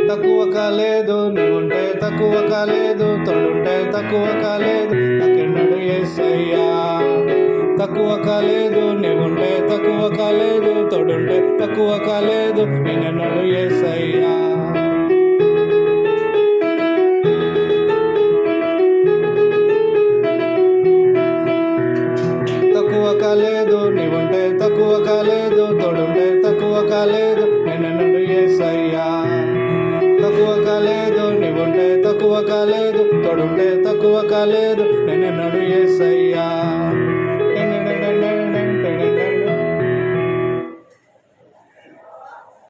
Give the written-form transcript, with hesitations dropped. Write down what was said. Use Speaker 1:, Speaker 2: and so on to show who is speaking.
Speaker 1: తక్కువ కాలేదు నీవుంటే తక్కువ కాలేదు తోడుంటే తక్కువ కాలేదు నాకెన్నడు యేసయ్యా తక్కువ కాలేదు నీవుంటే తక్కువ కాలేదు తోడుంటే తక్కువ కాలేదు నేనెన్నడు యేసయ్యా తక్కువ కాలేదు నీవుంటే తక్కువ కాలేదు తోడుంటే తక్కువ కాలేదు నేనెన్నడు యేసయ్యా తక్కువ కాలేదు నీవుంటే తక్కువ కాలేదు తోడుంటే తక్కువ కాలేదు నేనెన్నడు యేసయ్యా